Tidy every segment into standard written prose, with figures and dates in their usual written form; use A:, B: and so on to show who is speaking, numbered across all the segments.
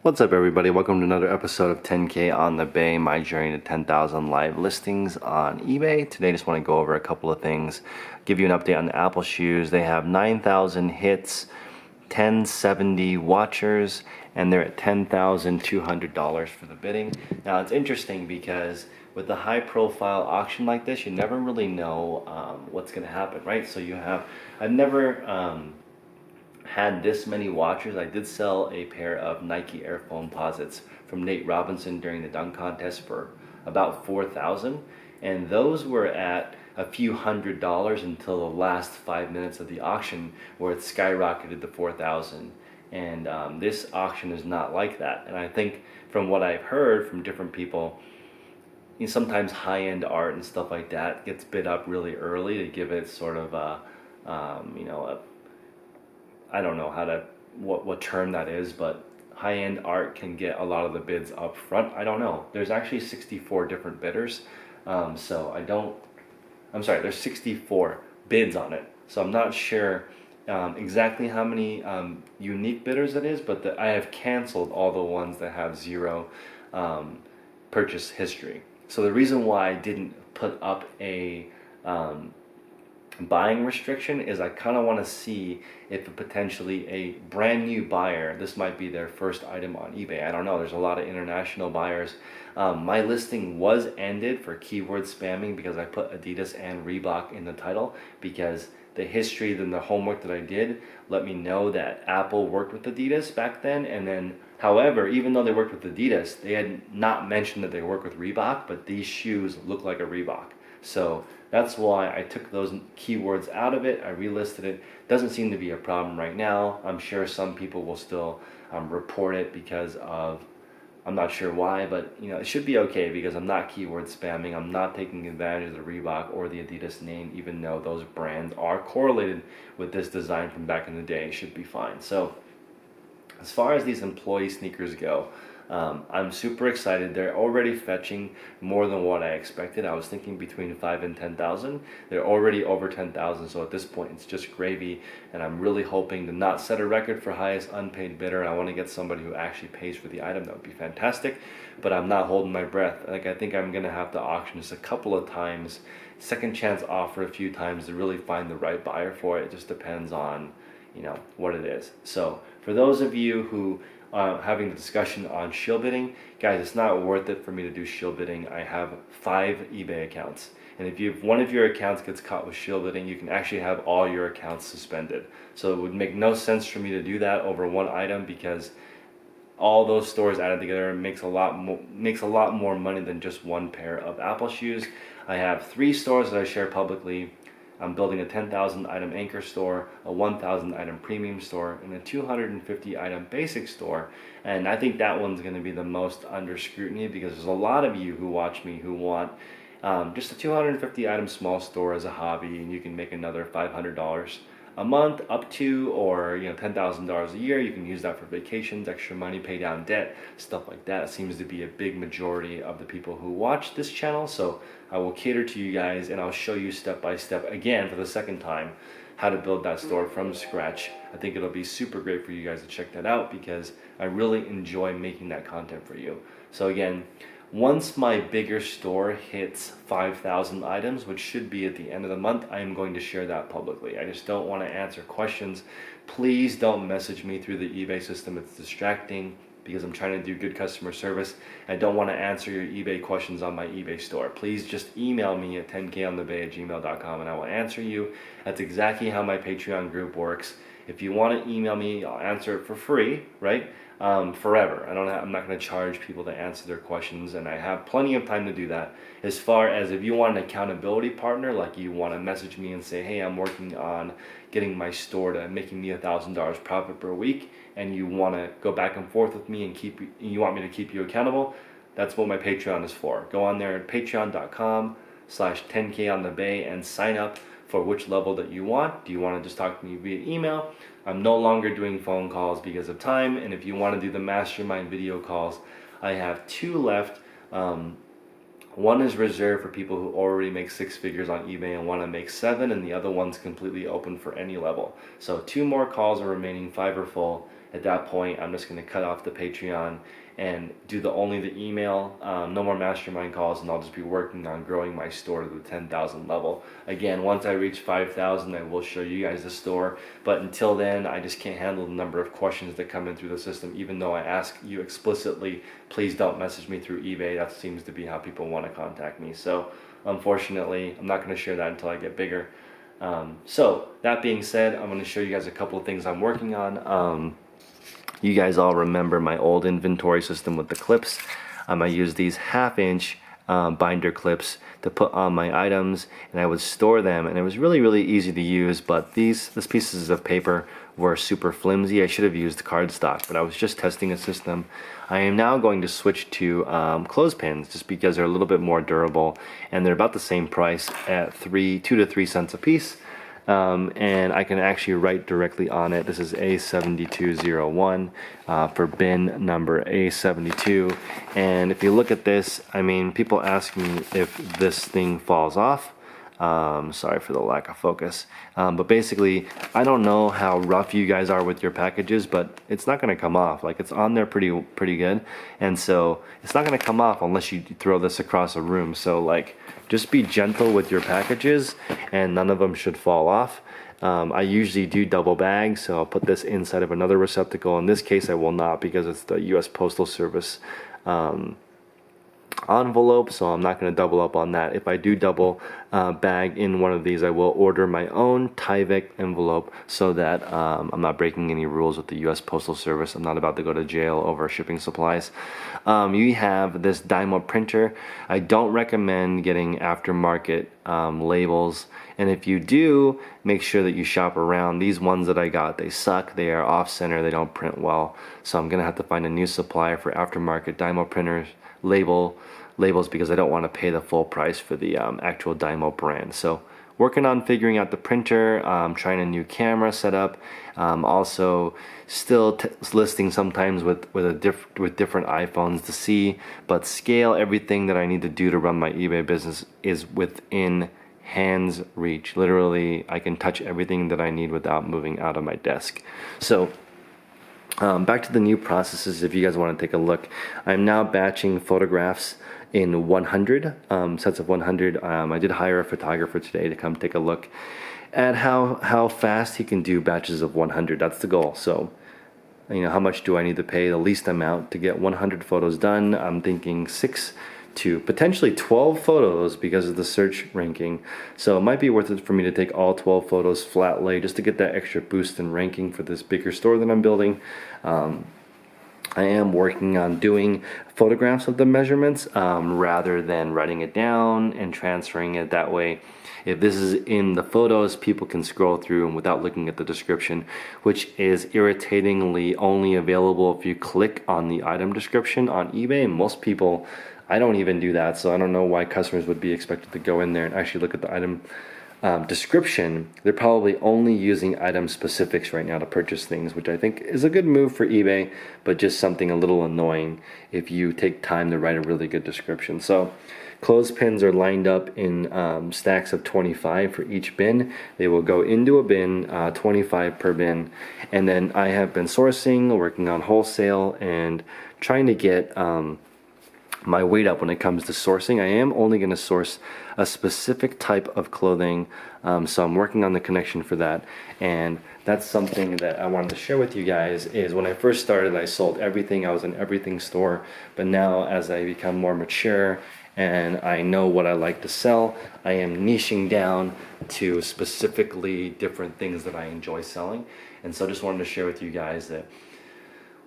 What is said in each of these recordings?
A: What's up, everybody? Welcome to another episode of 10K on the Bay, my journey to 10,000 live listings on eBay. Today, I just want to go over a couple of things, give you an update on the Apple shoes. They have 9,000 hits, 1070 watchers, and they're at $10,200 for the bidding. Now, it's interesting because with a high-profile auction like this, you never really know what's going to happen, right? So I've never had this many watchers. I did sell a pair of Nike Air Foamposites from Nate Robinson during the dunk contest for about 4,000, and those were at a few $100s until the last 5 minutes of the auction, where it skyrocketed to 4,000. And this auction is not like that. And I think from what I've heard from different people, sometimes high-end art and stuff like that gets bid up really early to give it sort of a I don't know what term that is, but high-end art can get a lot of the bids up front. I don't know. There's actually 64 different bidders, so I'm sorry. There's 64 bids on it, so I'm not sure exactly how many unique bidders it is, but I have canceled all the ones that have zero purchase history. So the reason why I didn't put up a buying restriction is I kind of want to see if potentially a brand new buyer, this might be their first item on eBay. I don't know. There's a lot of international buyers. My listing was ended for keyword spamming because I put Adidas and Reebok in the title, because the history, then the homework that I did let me know that Apple worked with Adidas back then. And then, however, even though they worked with Adidas, they had not mentioned that they work with Reebok, but these shoes look like a Reebok. So that's why I took those keywords out of it. I relisted it. Doesn't seem to be a problem right now. I'm sure some people will still report it because of, I'm not sure why, but it should be okay because I'm not keyword spamming. I'm not taking advantage of the Reebok or the Adidas name, even though those brands are correlated with this design from back in the day. It should be fine. So as far as these employee sneakers go, I'm super excited. They're already fetching more than what I expected. I was thinking between 5 and 10,000. They're already over 10,000, so at this point it's just gravy, and I'm really hoping to not set a record for highest unpaid bidder. I want to get somebody who actually pays for the item. That would be fantastic, but I'm not holding my breath. I think I'm going to have to auction this a couple of times, second chance offer a few times to really find the right buyer for it. It just depends on what it is. So for those of you who having the discussion on shield bidding, guys, it's not worth it for me to do shield bidding. I have 5 eBay accounts, and if one of your accounts gets caught with shield bidding, you can actually have all your accounts suspended. So it would make no sense for me to do that over one item, because all those stores added together makes a lot more money than just one pair of Apple shoes. I have 3 stores that I share publicly. I'm building a 10,000 item anchor store, a 1,000 item premium store, and a 250 item basic store. And I think that one's going to be the most under scrutiny, because there's a lot of you who watch me who want just a 250 item small store as a hobby, and you can make another $500 a month up to, or $10,000 a year. You can use that for vacations, extra money, pay down debt, stuff like that. It seems to be a big majority of the people who watch this channel. So I will cater to you guys, and I'll show you step by step, again for the second time, how to build that store from scratch. I think it'll be super great for you guys to check that out, because I really enjoy making that content for you. So again, once my bigger store hits 5,000 items, which should be at the end of the month, I am going to share that publicly. I just don't want to answer questions. Please don't message me through the eBay system. It's distracting, because I'm trying to do good customer service. I don't want to answer your eBay questions on my eBay store. Please just email me at 10konthebay@gmail.com and I will answer you. That's exactly how my Patreon group works. If you want to email me, I'll answer it for free, right? Forever. I'm not going to charge people to answer their questions, and I have plenty of time to do that. As far as if you want an accountability partner, like you want to message me and say, hey, I'm working on getting my store to making me $1,000 profit per week, and you want to go back and forth with me and you want me to keep you accountable, that's what my Patreon is for. Go on there at patreon.com/10konthebay and sign up for which level that you want. Do you want to just talk to me via email? I'm no longer doing phone calls because of time, and if you want to do the mastermind video calls, I have 2 left. One is reserved for people who already make 6 figures on eBay and want to make 7, and the other one's completely open for any level. So 2 more calls are remaining, 5 are full, At that point, I'm just going to cut off the Patreon and do only the email, no more mastermind calls, and I'll just be working on growing my store to the 10,000 level. Again, once I reach 5,000, I will show you guys the store, but until then, I just can't handle the number of questions that come in through the system, even though I ask you explicitly, please don't message me through eBay. That seems to be how people want to contact me. So unfortunately, I'm not going to share that until I get bigger. So that being said, I'm going to show you guys a couple of things I'm working on. You guys all remember my old inventory system with the clips. I use these 1/2-inch binder clips to put on my items, and I would store them, and it was really easy to use, but these pieces of paper were super flimsy. I should have used cardstock, but I was just testing a system. I am now going to switch to clothespins just because they're a little bit more durable, and they're about the same price at 2 to 3 cents a piece. And I can actually write directly on it. This is A7201 for bin number A72. And if you look at this, I mean, people ask me if this thing falls off. Sorry for the lack of focus. But basically, I don't know how rough you guys are with your packages, but it's not going to come off. Like, it's on there pretty good. And so it's not going to come off unless you throw this across a room. So like, just be gentle with your packages, and none of them should fall off. I usually do double bag, so I'll put this inside of another receptacle. In this case, I will not, because it's the US Postal Service envelope, so I'm not going to double up on that. If I do double bag in one of these, I will order my own Tyvek envelope so that I'm not breaking any rules with the US Postal Service. I'm not about to go to jail over shipping supplies. You have this Dymo printer. I don't recommend getting aftermarket labels, and if you do, make sure that you shop around. These ones that I got, they suck. They are off-center. They don't print well, so I'm gonna have to find a new supplier for aftermarket Dymo printers labels, because I don't want to pay the full price for the actual Dymo brand. So working on figuring out the printer, trying a new camera setup, also still listing sometimes with different iPhones to see, but scale everything that I need to do to run my eBay business is within hands reach. Literally, I can touch everything that I need without moving out of my desk. So back to the new processes. If you guys want to take a look, I'm now batching photographs in 100 sets of 100. I did hire a photographer today to come take a look at how fast he can do batches of 100. That's the goal. So, you know, how much do I need to pay the least amount to get 100 photos done? I'm thinking 6 to potentially 12 photos because of the search ranking. So it might be worth it for me to take all 12 photos flat lay just to get that extra boost in ranking for this bigger store that I'm building. I am working on doing photographs of the measurements rather than writing it down and transferring it that way. If this is in the photos, people can scroll through and without looking at the description, which is irritatingly only available if you click on the item description on eBay. Most people, I don't even do that, so I don't know why customers would be expected to go in there and actually look at the item description. They're probably only using item specifics right now to purchase things, which I think is a good move for eBay, but just something a little annoying if you take time to write a really good description. So clothespins are lined up in stacks of 25 for each bin. They will go into a bin, 25 per bin, and then I have been sourcing, working on wholesale, and trying to get my weight up when it comes to sourcing. I am only going to source a specific type of clothing, so I'm working on the connection for that, and that's something that I wanted to share with you guys. Is when I first started, I sold everything. I was an everything store, but now as I become more mature and I know what I like to sell, I am niching down to specifically different things that I enjoy selling. And so I just wanted to share with you guys that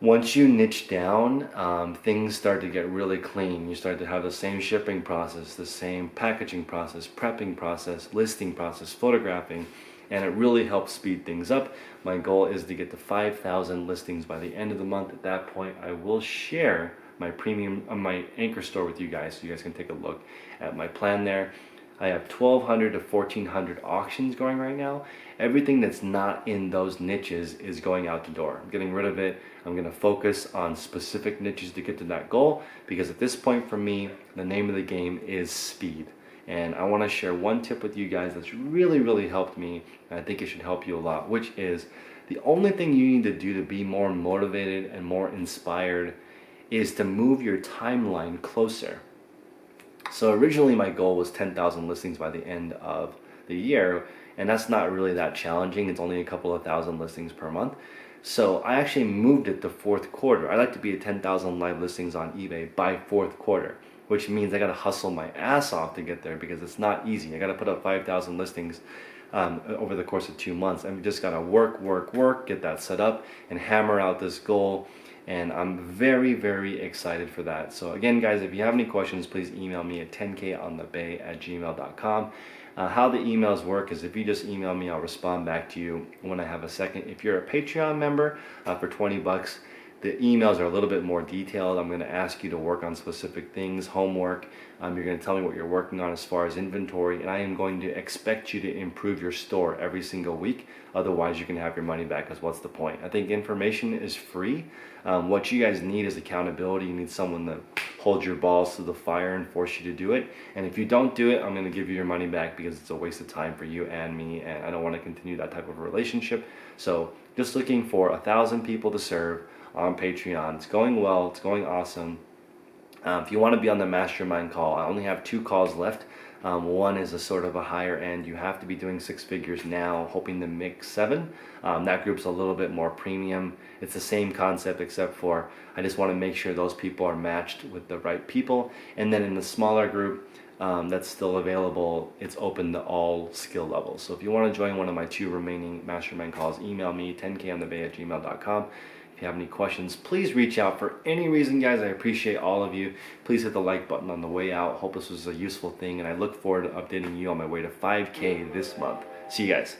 A: once you niche down, things start to get really clean. You start to have the same shipping process, the same packaging process, prepping process, listing process, photographing, and it really helps speed things up. My goal is to get to 5,000 listings by the end of the month. At that point, I will share my premium, my anchor store with you guys, so you guys can take a look at my plan there. I have 1,200 to 1,400 auctions going right now. Everything that's not in those niches is going out the door. I'm getting rid of it. I'm gonna focus on specific niches to get to that goal, because at this point for me, the name of the game is speed. And I wanna share one tip with you guys that's really helped me, and I think it should help you a lot, which is The only thing you need to do to be more motivated and more inspired is to move your timeline closer. So originally my goal was 10,000 listings by the end of the year, and that's not really that challenging. It's only a couple of thousand listings per month. So I actually moved it to fourth quarter. I like to be at 10,000 live listings on eBay by fourth quarter, which means I got to hustle my ass off to get there because it's not easy. I got to put up 5,000 listings over the course of 2 months. And we just got to work, get that set up and hammer out this goal. And I'm very, very excited for that. So again, guys, if you have any questions, please email me at 10konthebay@gmail.com. How the emails work is if you just email me, I'll respond back to you when I have a second. If you're a Patreon member for $20, the emails are a little bit more detailed. I'm going to ask you to work on specific things, homework. You're going to tell me what you're working on as far as inventory, and I am going to expect you to improve your store every single week. Otherwise, you can have your money back, because what's the point? I think information is free. What you guys need is accountability. You need someone to hold your balls to the fire and force you to do it. And if you don't do it, I'm going to give you your money back because it's a waste of time for you and me, and I don't want to continue that type of relationship. So just looking for 1,000 people to serve on Patreon. It's going well. It's going awesome. If you want to be on the mastermind call, I only have 2 calls left. One is a sort of a higher end. You have to be doing 6 figures now, hoping to make 7. That group's a little bit more premium. It's the same concept except for I just want to make sure those people are matched with the right people. And then in the smaller group that's still available, it's open to all skill levels. So if you want to join one of my 2 remaining mastermind calls, email me 10konthebay@gmail.com. If you have any questions, please reach out. For any reason, guys, I appreciate all of you. Please hit the like button on the way out. Hope this was a useful thing, and I look forward to updating you on my way to 5K this month. See you guys.